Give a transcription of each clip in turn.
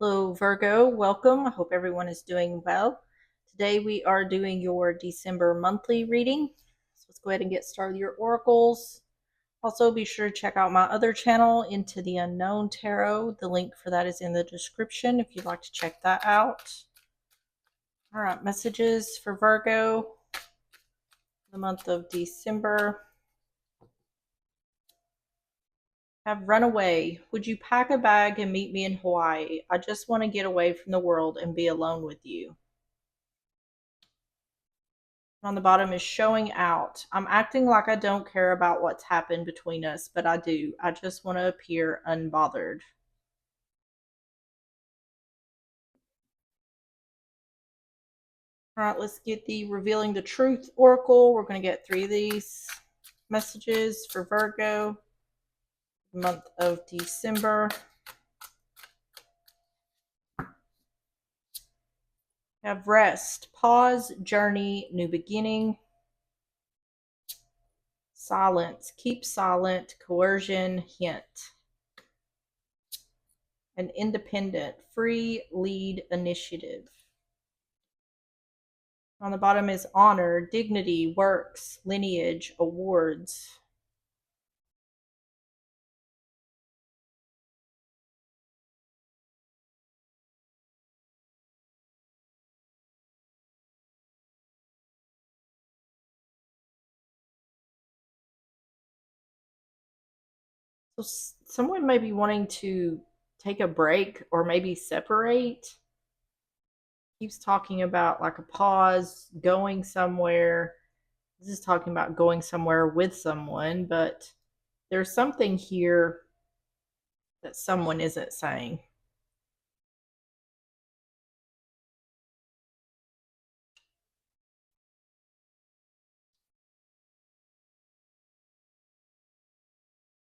Hello, Virgo. Welcome. I hope everyone is doing well. Today we are doing your December monthly reading. So let's go ahead and get started with your oracles. Also, be sure to check out my other channel, Into the Unknown Tarot. The link for that is in the description if you'd like to check that out. All right, messages for Virgo, the month of December. Have run away. Would you pack a bag and meet me in Hawaii? I just want to get away from the world and be alone with you. On the bottom is showing out. I'm acting like I don't care about what's happened between us, but I do. I just want to appear unbothered. All right, let's get the revealing the truth oracle. We're going to get 3 of these messages for Virgo, the month of December. Have rest, pause, journey, new beginning. Silence, keep silent, coercion, hint. An independent, free, lead, initiative. On the bottom is honor, dignity, works, lineage, awards. So someone may be wanting to take a break or maybe separate. Keeps talking about like a pause, going somewhere. This is talking about going somewhere with someone, but there's something here that someone isn't saying.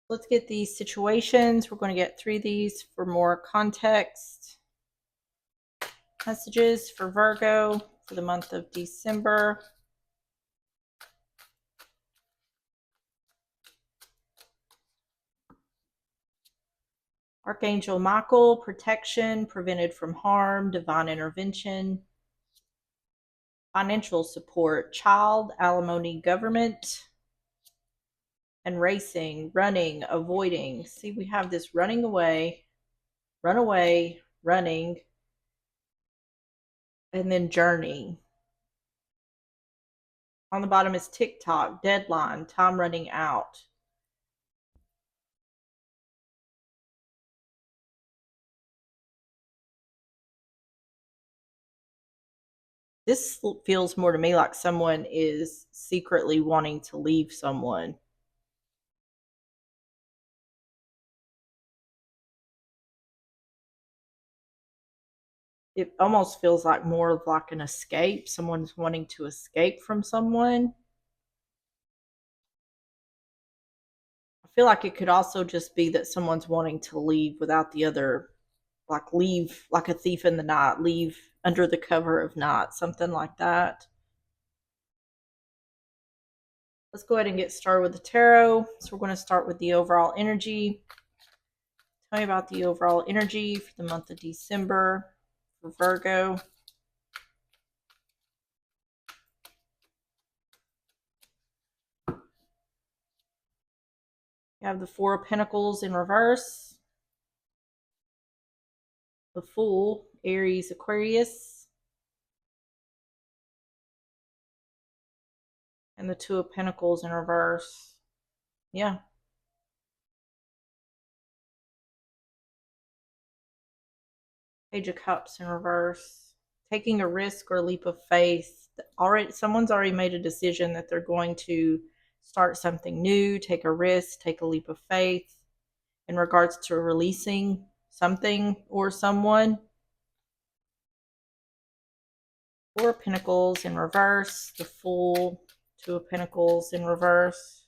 Let's get these situations. We're going to get 3 of these for more context. Messages for Virgo for the month of December. Archangel Michael, protection, prevented from harm, divine intervention. Financial support, child, alimony, government. And racing, running, avoiding. See, we have this running away, run away, running, and then journey. On the bottom is TikTok, deadline, time running out. This feels more to me like someone is secretly wanting to leave someone. It almost feels like more of like an escape. Someone's wanting to escape from someone. I feel like it could also just be that someone's wanting to leave without the other, like leave like a thief in the night, leave under the cover of night, something like that. Let's go ahead and get started with the tarot. So we're going to start with the overall energy. Tell me about the overall energy for the month of December for Virgo. You have the Four of Pentacles in reverse, the Fool, Aries, Aquarius, and the Two of Pentacles in reverse. Yeah. Page of Cups in reverse. Taking a risk or a leap of faith. Someone's already made a decision that they're going to start something new, take a risk, take a leap of faith in regards to releasing something or someone. Four of Pentacles in reverse, the Fool, Two of Pentacles in reverse.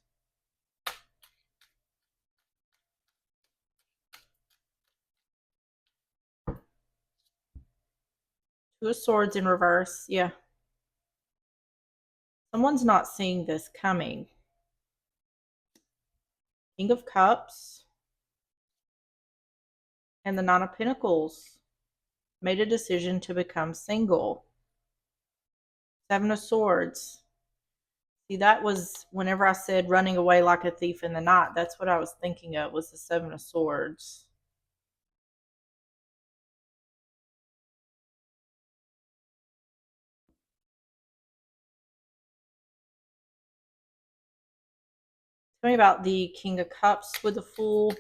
Two of Swords in reverse. Yeah. Someone's not seeing this coming. King of Cups and the Nine of Pentacles. Made a decision to become single. Seven of Swords. See, that was whenever I said running away like a thief in the night. That's what I was thinking of, was the Seven of Swords. Tell me about the King of Cups with the Fool.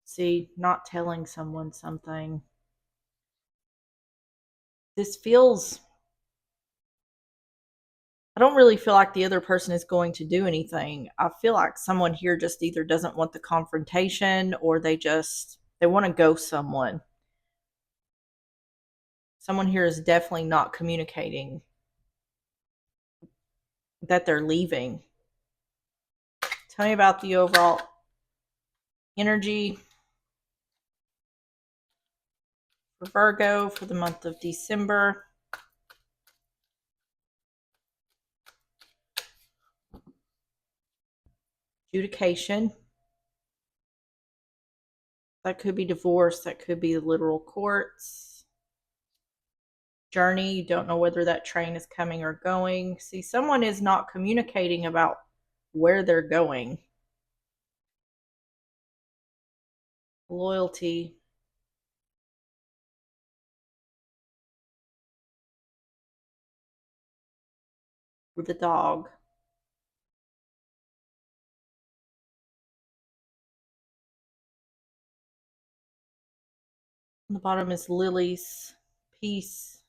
See, not telling someone something. This feels, I don't really feel like the other person is going to do anything. I feel like someone here just either doesn't want the confrontation, or they want to ghost someone. Someone here is definitely not communicating that they're leaving. Tell me about the overall energy for Virgo for the month of December. Adjudication. That could be divorce. That could be the literal courts. Journey. You don't know whether that train is coming or going. See, someone is not communicating about where they're going. Loyalty. With the dog. On the bottom is lilies. Peace.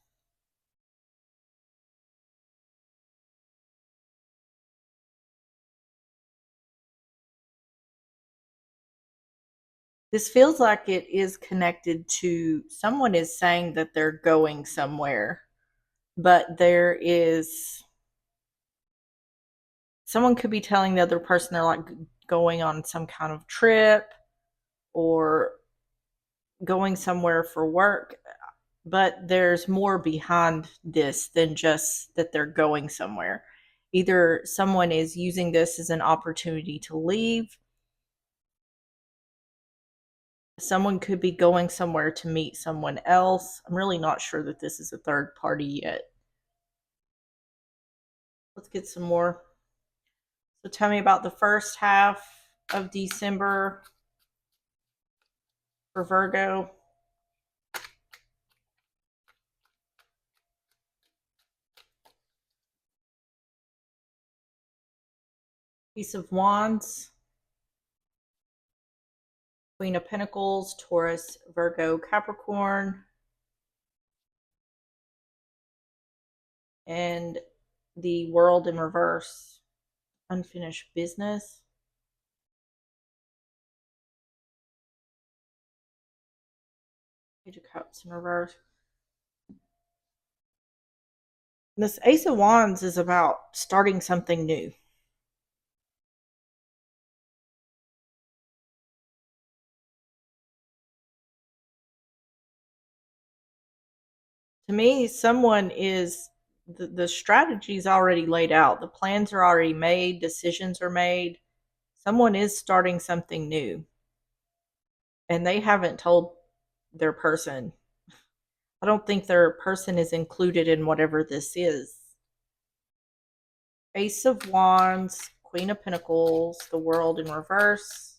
This feels like it is connected to someone is saying that they're going somewhere, but there is someone could be telling the other person they're like going on some kind of trip or going somewhere for work, but there's more behind this than just that they're going somewhere. Either someone is using this as an opportunity to leave, someone could be going somewhere to meet someone else. I'm really not sure that this is a third party yet. Let's get some more. So tell me about the first half of December for Virgo. Ace of Wands, Queen of Pentacles, Taurus, Virgo, Capricorn, and the World in reverse. Unfinished business. Page of Cups in reverse. This Ace of Wands is about starting something new. To me, someone is the strategy is already laid out. The plans are already made. Decisions are made. Someone is starting something new, and they haven't told their person. I don't think their person is included in whatever this is. Ace of Wands, Queen of Pentacles, the World in reverse.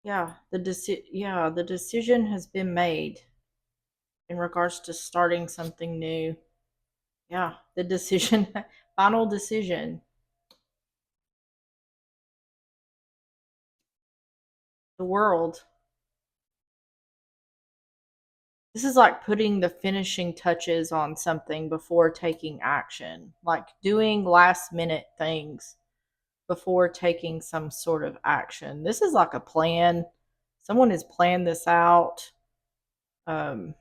Yeah, the decision has been made in regards to starting something new. Yeah, the decision, final decision. The World. This is like putting the finishing touches on something before taking action, like doing last minute things before taking some sort of action. This is like a plan. Someone has planned this out. I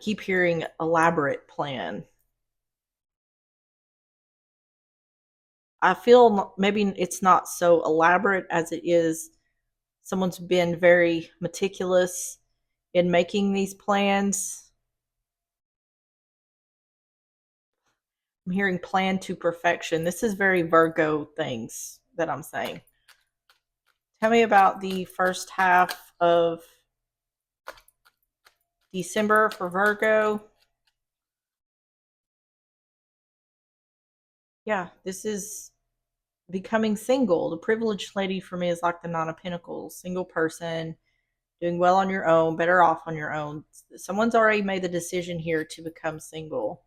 keep hearing elaborate plan. I feel maybe it's not so elaborate as it is. Someone's been very meticulous in making these plans. I'm hearing plan to perfection. This is very Virgo things that I'm saying. Tell me about the first half of December for Virgo. Yeah, this is becoming single. The privileged lady for me is like the Nine of Pentacles, single person, doing well on your own, better off on your own. Someone's already made the decision here to become single,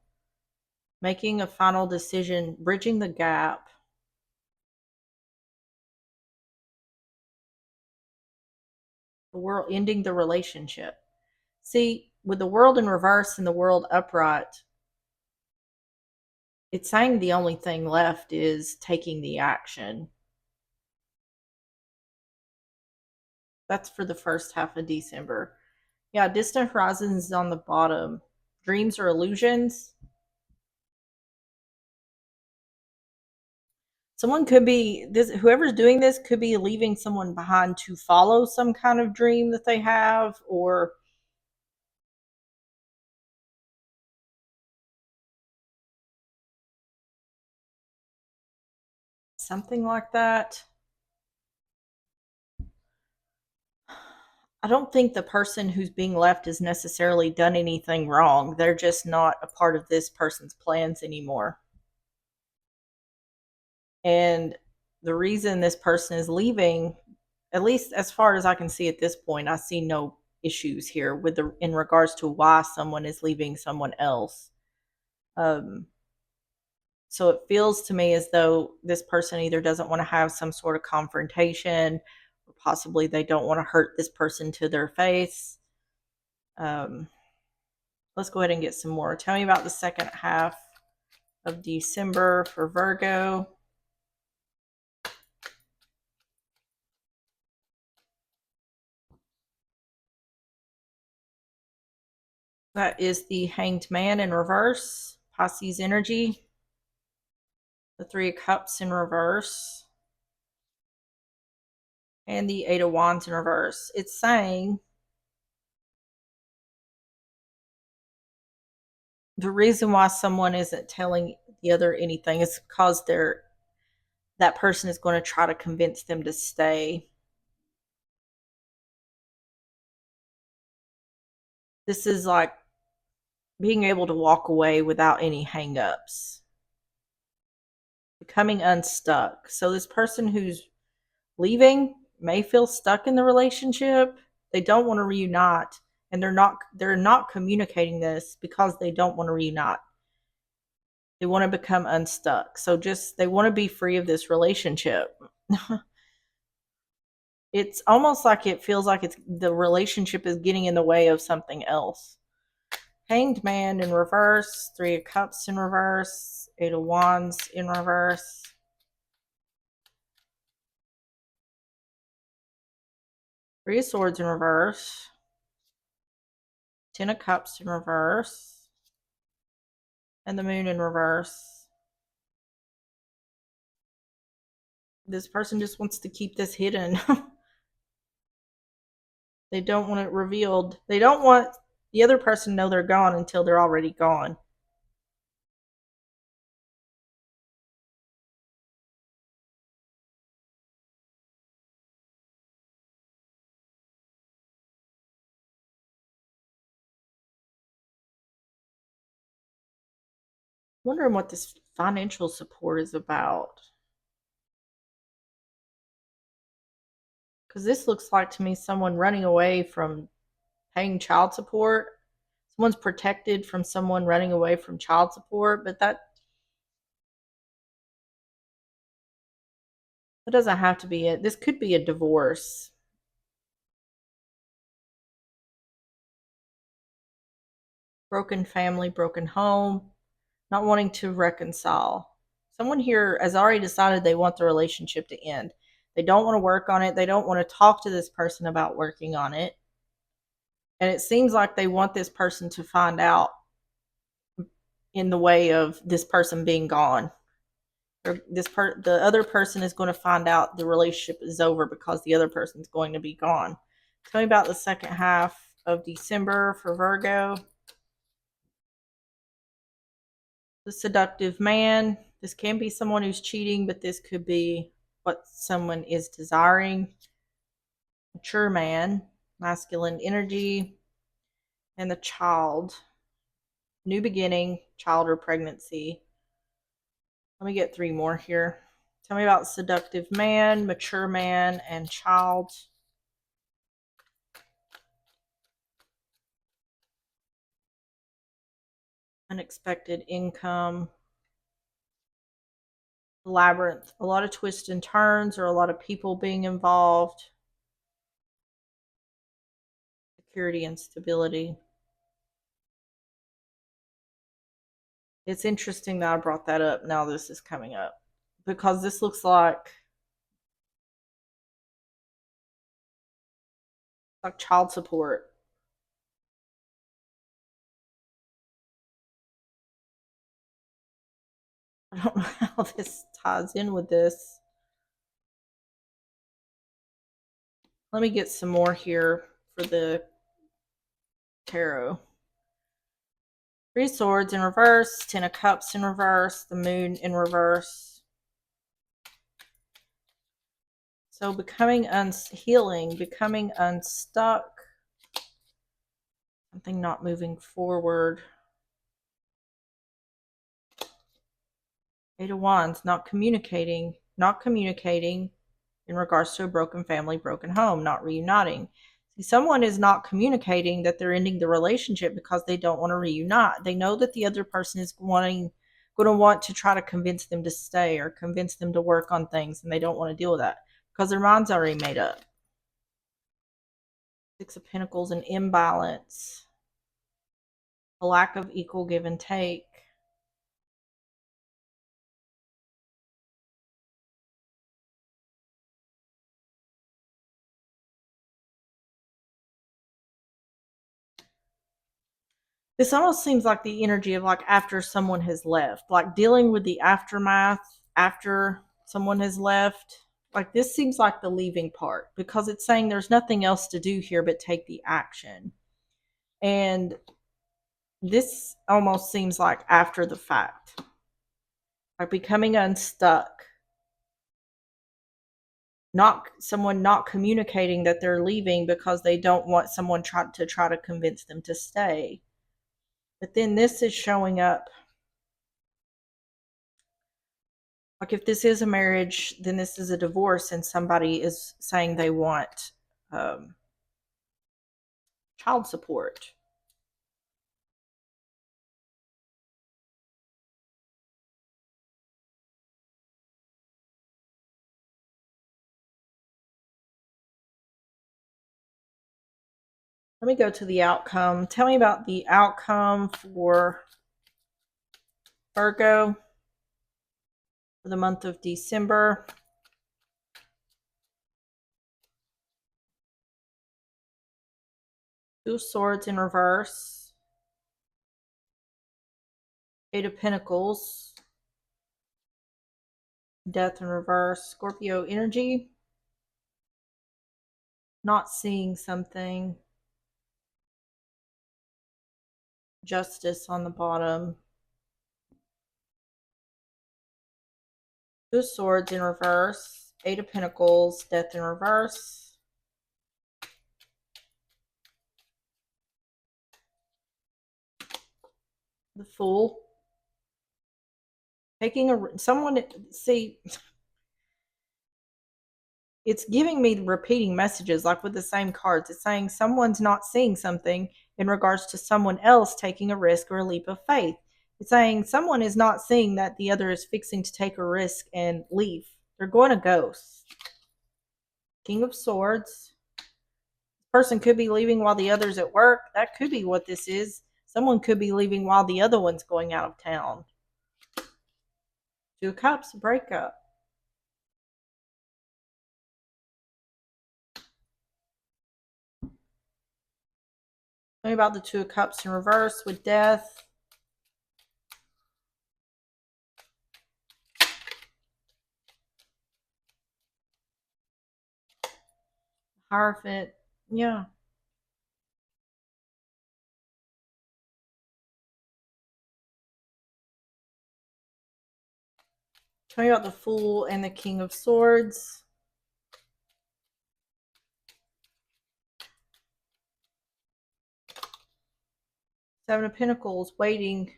making a final decision, bridging the gap, the world ending the relationship. See, with the world in reverse and the world upright, it's saying the only thing left is taking the action. That's for the first half of December. Yeah, distant horizons is on the bottom. Dreams or illusions. Someone could be this whoever's doing this could be leaving someone behind to follow some kind of dream that they have, or something like that. I don't think the person who's being left has necessarily done anything wrong. They're just not a part of this person's plans anymore. And the reason this person is leaving, at least as far as I can see at this point, I see no issues here with the in regards to why someone is leaving someone else. Um, so it feels to me as though this person either doesn't want to have some sort of confrontation, or possibly they don't want to hurt this person to their face. Um, let's go ahead and get some more. Tell me about the second half of December for Virgo. That is the Hanged Man in reverse, Pisces energy. The Three of Cups in reverse, and the Eight of Wands in reverse. It's saying the reason why someone isn't telling the other anything is because that person is going to try to convince them to stay. This is like being able to walk away without any hangups, becoming unstuck. So this person who's leaving may feel stuck in the relationship. They don't want to reunite, and they're not communicating this because they don't want to reunite. They want to become unstuck. So just they want to be free of this relationship. It's almost like it feels like it's the relationship is getting in the way of something else. Hanged Man in reverse, Three of Cups in reverse, Eight of Wands in reverse. Three of Swords in reverse, Ten of Cups in reverse, and the Moon in reverse. This person just wants to keep this hidden. They don't want it revealed. They don't want the other person to know they're gone until they're already gone. Wondering what this financial support is about. Because this looks like to me someone running away from paying child support. Someone's protected from someone running away from child support, but that doesn't have to be it. This could be a divorce. Broken family, broken home, not wanting to reconcile. Someone here has already decided they want the relationship to end. They don't want to work on it. They don't want to talk to this person about working on it. And it seems like they want this person to find out in the way of this person being gone. The other person is going to find out the relationship is over because the other person is going to be gone. Tell me about the second half of December for Virgo. The seductive man. This can be someone who's cheating, but this could be what someone is desiring. Mature man, masculine energy, and the child. New beginning, child or pregnancy. Let me get 3 more here. Tell me about seductive man, mature man, and child. Unexpected income. Labyrinth. A lot of twists and turns, or a lot of people being involved. Security and stability. It's interesting that I brought that up. Now this is coming up because this looks like child support. I don't know how this ties in with this. Let me get some more here for the tarot. 3 swords in reverse, 10 of cups in reverse, the moon in reverse. So becoming healing, becoming unstuck, something not moving forward. 8 of Wands, not communicating in regards to a broken family, broken home, not reuniting. See, someone is not communicating that they're ending the relationship because they don't want to reunite. They know that the other person is going to want to try to convince them to stay or convince them to work on things, and they don't want to deal with that because their mind's already made up. 6 of Pentacles, an imbalance, a lack of equal give and take. This almost seems like the energy of like after someone has left, like dealing with the aftermath after someone has left. Like this seems like the leaving part because it's saying there's nothing else to do here but take the action. And this almost seems like after the fact, like becoming unstuck, not communicating that they're leaving because they don't want someone to try to convince them to stay. But then this is showing up like if this is a marriage, then this is a divorce, and somebody is saying they want um, child support. Let me go to the outcome. Tell me about the outcome for Virgo for the month of December. Two of Swords in reverse. 8 of Pentacles. Death in reverse. Scorpio energy. Not seeing something. Justice on the bottom. 2 of Swords in reverse. 8 of Pentacles. Death in reverse. The Fool. Taking someone, see, it's giving me repeating messages like with the same cards. It's saying someone's not seeing something in regards to someone else taking a risk or a leap of faith. It's saying someone is not seeing that the other is fixing to take a risk and leave. They're going to ghost. King of Swords. Person could be leaving while the other's at work. That could be what this is. Someone could be leaving while the other one's going out of town. 2 of Cups, breakup. Tell me about the 2 of Cups in reverse with death. Hierophant. Yeah. Tell me about the Fool and the King of Swords. Seven of Pentacles, waiting.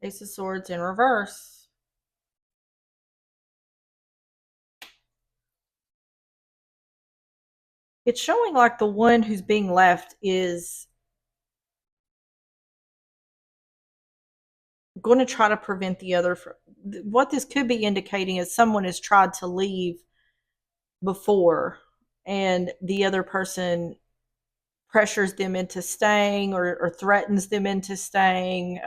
Ace of Swords in reverse. It's showing like the one who's being left is going to try to prevent the other from. What this could be indicating is someone has tried to leave before and the other person pressures them into staying or threatens them into staying.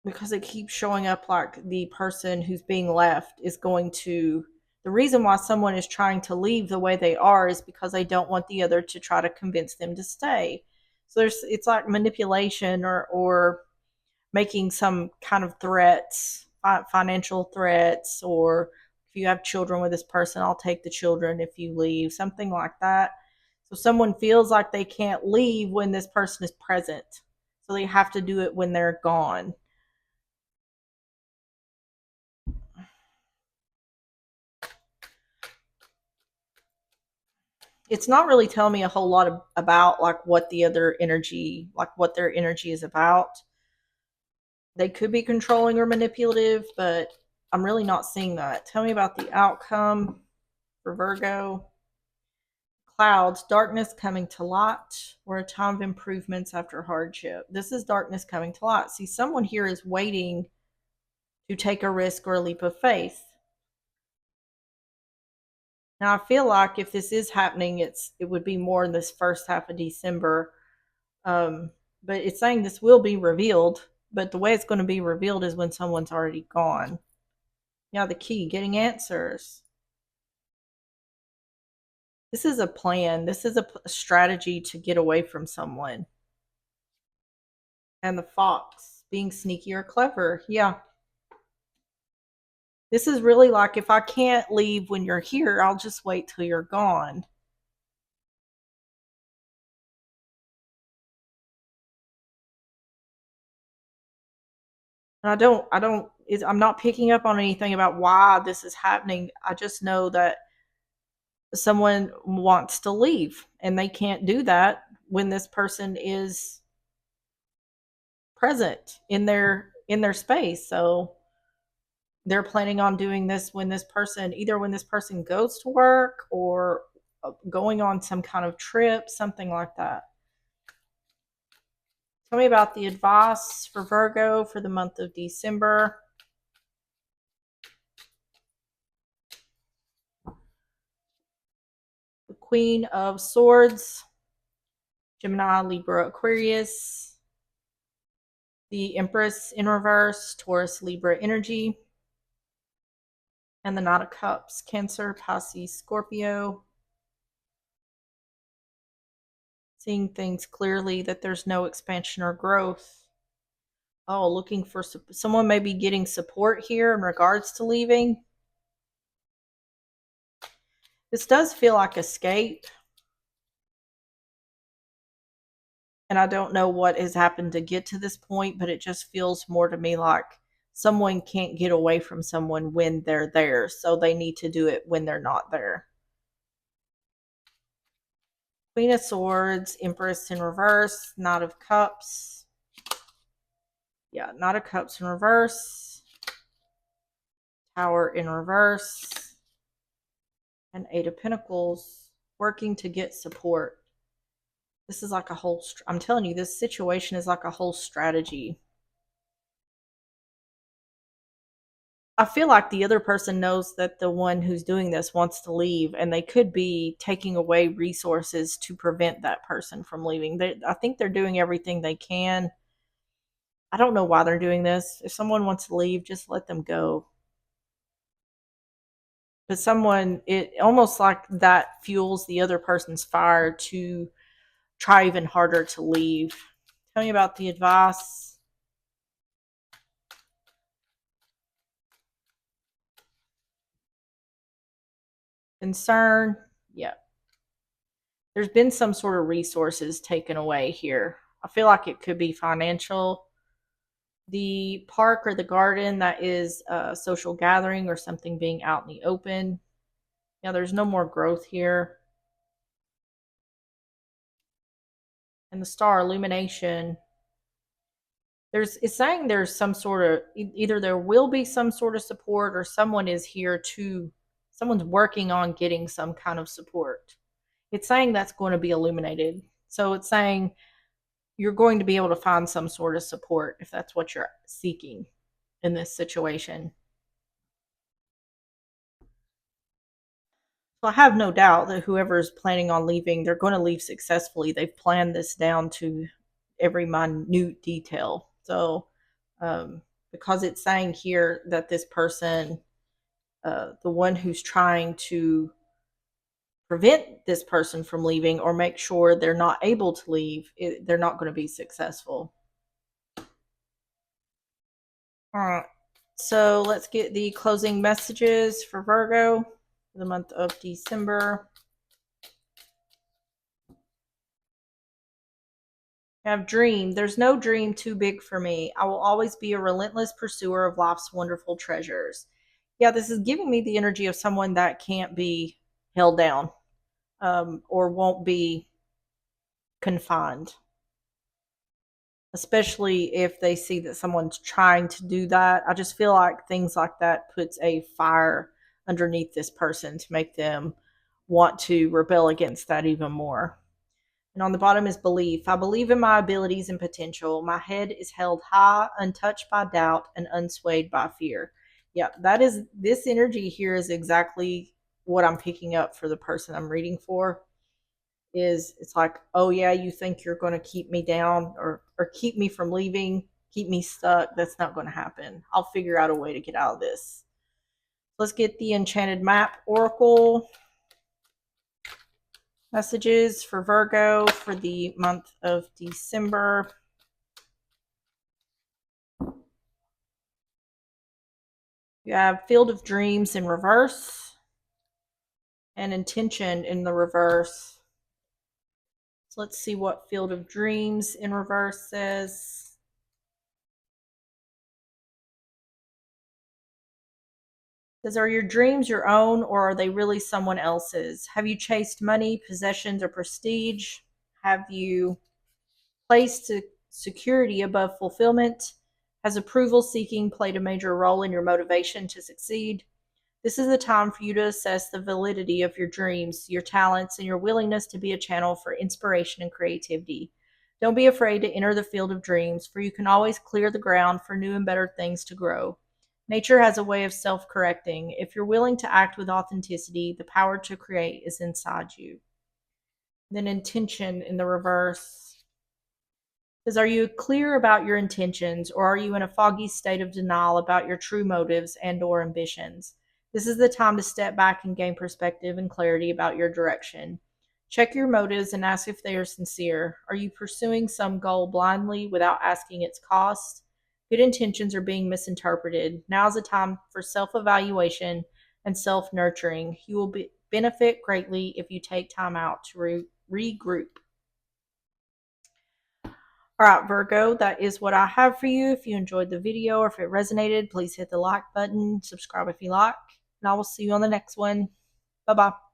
Because it keeps showing up like the person who's being left is going to. The reason why someone is trying to leave the way they are is because they don't want the other to try to convince them to stay. So it's like manipulation or making some kind of threats, financial threats, or if you have children with this person, I'll take the children if you leave, something like that. So someone feels like they can't leave when this person is present. So they have to do it when they're gone. It's not really telling me a whole lot about like what the other energy, like what their energy is about. They could be controlling or manipulative, but I'm really not seeing that. Tell me about the outcome for Virgo. Clouds, darkness coming to light, or a time of improvements after hardship. This is darkness coming to light. See, someone here is waiting to take a risk or a leap of faith. Now, I feel like if this is happening, it would be more in this first half of December. Um, but it's saying this will be revealed, but the way it's going to be revealed is when someone's already gone. Yeah, the key, getting answers. This is a plan. This is a strategy to get away from someone. And the fox, being sneaky or clever. Yeah. This is really like if I can't leave when you're here, I'll just wait till you're gone. And I'm not picking up on anything about why this is happening. I just know that someone wants to leave and they can't do that when this person is present in their space. So they're planning on doing this when this person, either when this person goes to work or going on some kind of trip, something like that. Tell me about the advice for Virgo for the month of December. The Queen of Swords, Gemini, Libra, Aquarius. The Empress in reverse, Taurus, Libra energy. And the Knight of Cups, Cancer, Pisces, Scorpio. Seeing things clearly, that there's no expansion or growth. Oh, looking for someone may be getting support here in regards to leaving. This does feel like escape. And I don't know what has happened to get to this point, but it just feels more to me like someone can't get away from someone when they're there. So they need to do it when they're not there. Queen of Swords, Empress in reverse, Knight of Cups. Yeah, Knight of Cups in reverse. Tower in reverse. And Eight of Pentacles, working to get support. This is like a whole, I'm telling you, this situation is like a whole strategy. I feel like the other person knows that the one who's doing this wants to leave, and they could be taking away resources to prevent that person from leaving. I think they're doing everything they can. I don't know why they're doing this. If someone wants to leave, just let them go. But someone, it almost like that fuels the other person's fire to try even harder to leave. Tell me about the advice. concern. Yeah. There's been some sort of resources taken away here. I feel like it could be financial. The park or the garden, that is a social gathering or something being out in the open. Yeah, there's no more growth here. And the star illumination, it's saying there's some sort of, either there will be some sort of support, or someone's working on getting some kind of support. It's saying that's going to be illuminated. So it's saying you're going to be able to find some sort of support if that's what you're seeking in this situation. So I have no doubt that whoever is planning on leaving, they're going to leave successfully. They've planned this down to every minute detail. So, because it's saying here that this person, the one who's trying to prevent this person from leaving or make sure they're not able to leave, they're not going to be successful. All right. So let's get the closing messages for Virgo for the month of December. I have dream. There's no dream too big for me. I will always be a relentless pursuer of life's wonderful treasures. Yeah, this is giving me the energy of someone that can't be held down, or won't be confined, especially if they see that someone's trying to do that. I just feel like things like that puts a fire underneath this person to make them want to rebel against that even more. And on the bottom is belief. I believe in my abilities and potential. My head is held high, untouched by doubt, and unswayed by fear. Yeah, this energy here is exactly what I'm picking up for the person I'm reading for. It's like, oh yeah, you think you're going to keep me down, or keep me from leaving, keep me stuck. That's not going to happen. I'll figure out a way to get out of this. Let's get the Enchanted Map Oracle messages for Virgo for the month of December. You have Field of Dreams in reverse and Intention in the reverse. So let's see what Field of Dreams in reverse says. It says, are your dreams your own, or are they really someone else's? Have you chased money, possessions, or prestige? Have you placed security above fulfillment? Has approval seeking played a major role in your motivation to succeed? This is the time for you to assess the validity of your dreams, your talents, and your willingness to be a channel for inspiration and creativity. Don't be afraid to enter the field of dreams, for you can always clear the ground for new and better things to grow. Nature has a way of self correcting. If you're willing to act with authenticity, the power to create is inside you. Then intention in the reverse says, are you clear about your intentions, or are you in a foggy state of denial about your true motives and or ambitions? This is the time to step back and gain perspective and clarity about your direction. Check your motives and ask if they are sincere. Are you pursuing some goal blindly without asking its cost? Good intentions are being misinterpreted. Now is the time for self-evaluation and self-nurturing. You will benefit greatly if you take time out to regroup. All right, Virgo, that is what I have for you. If you enjoyed the video or if it resonated, please hit the like button, subscribe if you like, and I will see you on the next one. Bye-bye.